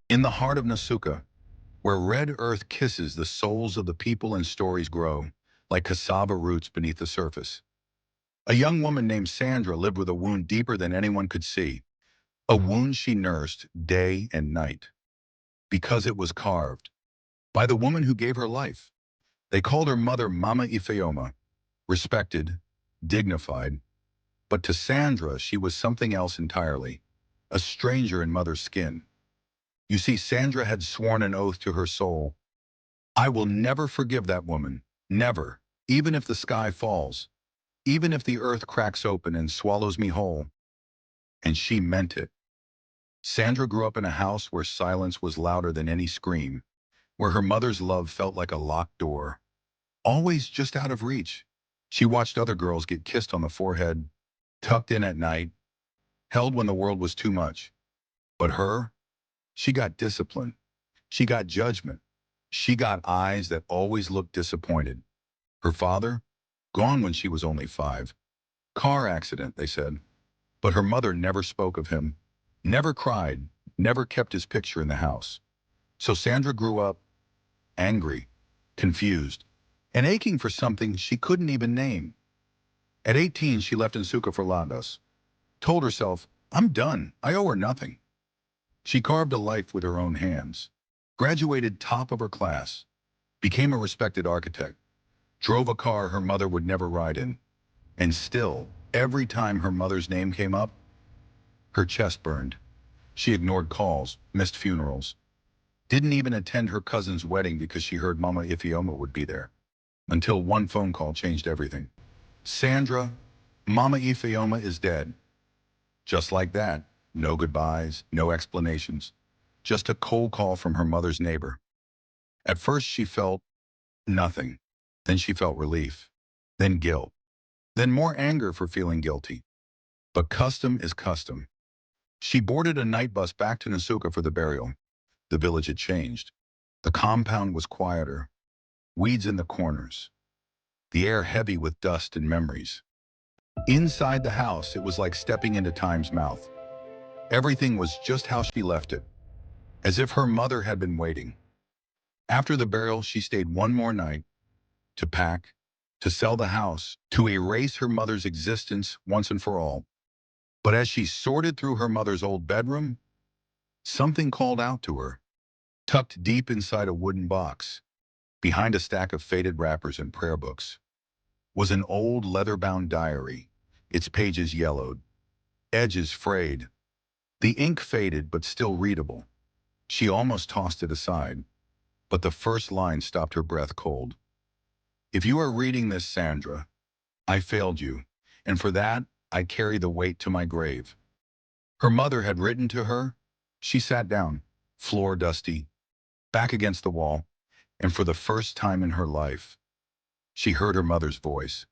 In the heart of Nsukka, where red earth kisses the souls of the people and stories grow, like cassava roots beneath the surface. A young woman named Sandra lived with a wound deeper than anyone could see, a wound she nursed day and night, because it was carved by the woman who gave her life. They called her mother Mama Ifeoma, respected, dignified, but to Sandra she was something else entirely, a stranger in mother's skin. You see, Sandra had sworn an oath to her soul. I will never forgive that woman. Never. Even if the sky falls. Even if the earth cracks open and swallows me whole. And she meant it. Sandra grew up in a house where silence was louder than any scream, where her mother's love felt like a locked door, always just out of reach. She watched other girls get kissed on the forehead, tucked in at night, held when the world was too much. But her, she got discipline. She got judgment. She got eyes that always looked disappointed. Her father? Gone when she was only 5. Car accident, they said. But her mother never spoke of him, never cried, never kept his picture in the house. So Sandra grew up angry, confused, and aching for something she couldn't even name. At 18, she left Nsukka for Lagos, told herself, I'm done, I owe her nothing. She carved a life with her own hands, graduated top of her class, became a respected architect, drove a car her mother would never ride in. And still, every time her mother's name came up, her chest burned. She ignored calls, missed funerals, didn't even attend her cousin's wedding because she heard Mama Ifeoma would be there. Until one phone call changed everything. Sandra, Mama Ifeoma is dead. Just like that. No goodbyes, no explanations. Just a cold call from her mother's neighbor. At first she felt nothing. Then she felt relief. Then guilt. Then more anger for feeling guilty. But custom is custom. She boarded a night bus back to Nsukka for the burial. The village had changed. The compound was quieter, weeds in the corners, the air heavy with dust and memories. Inside the house, it was like stepping into time's mouth. Everything was just how she left it, as if her mother had been waiting. After the burial, she stayed one more night to pack, to sell the house, to erase her mother's existence once and for all. But as she sorted through her mother's old bedroom, something called out to her. Tucked deep inside a wooden box, behind a stack of faded wrappers and prayer books, was an old leather-bound diary, its pages yellowed, edges frayed, the ink faded but still readable. She almost tossed it aside, but the first line stopped her breath cold. If you are reading this, Sandra, I failed you, and for that, I carry the weight to my grave. Her mother had written to her. She sat down, floor dusty, back against the wall, and for the first time in her life, she heard her mother's voice.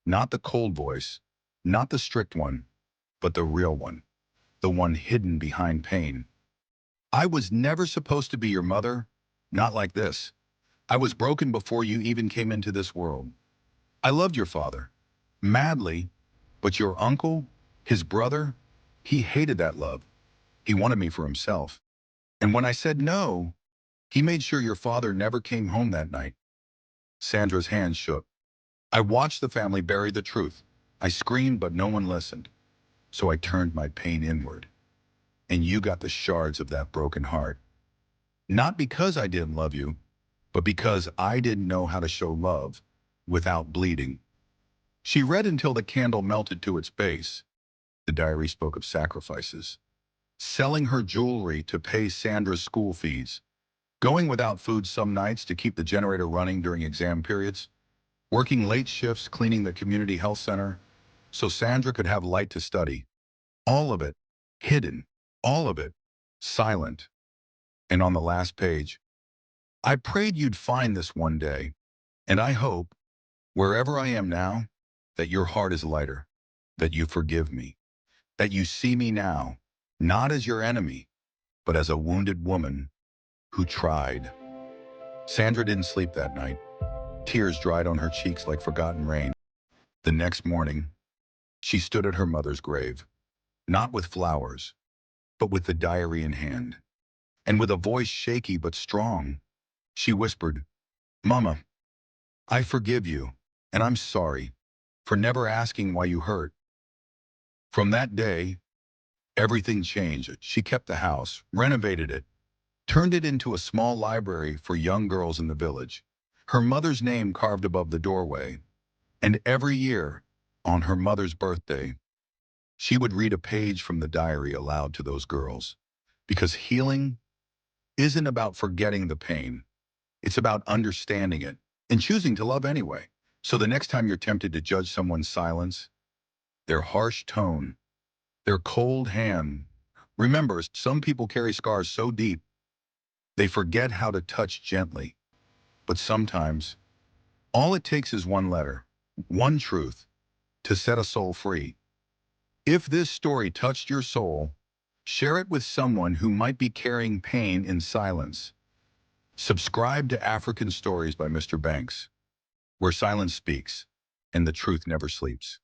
Not the cold voice, not the strict one, but the real one, the one hidden behind pain. I was never supposed to be your mother, not like this. I was broken before you even came into this world. I loved your father, madly, but your uncle, his brother, he hated that love. He wanted me for himself. And when I said no, he made sure your father never came home that night. Sandra's hands shook. I watched the family bury the truth. I screamed, but no one listened. So I turned my pain inward. And you got the shards of that broken heart. Not because I didn't love you, but because I didn't know how to show love without bleeding. She read until the candle melted to its base. The diary spoke of sacrifices. Selling her jewelry to pay Sandra's school fees. Going without food some nights to keep the generator running during exam periods. Working late shifts cleaning the community health center so Sandra could have light to study. All of it hidden, all of it silent. And on the last page, I prayed you'd find this one day, and I hope, wherever I am now, that your heart is lighter, that you forgive me, that you see me now, not as your enemy, but as a wounded woman who tried. Sandra didn't sleep that night. Tears dried on her cheeks like forgotten rain. The next morning, she stood at her mother's grave, not with flowers, but with the diary in hand. And with a voice shaky but strong, she whispered, "Mama, I forgive you, and I'm sorry for never asking why you hurt." From that day, everything changed. She kept the house, renovated it, turned it into a small library for young girls in the village. Her mother's name carved above the doorway, and every year, on her mother's birthday, she would read a page from the diary aloud to those girls. Because healing isn't about forgetting the pain. It's about understanding it and choosing to love anyway. So the next time you're tempted to judge someone's silence, their harsh tone, their cold hand, remember, some people carry scars so deep, they forget how to touch gently. But sometimes, all it takes is one letter, one truth, to set a soul free. If this story touched your soul, share it with someone who might be carrying pain in silence. Subscribe to African Stories by Mr. Banks, where silence speaks and the truth never sleeps.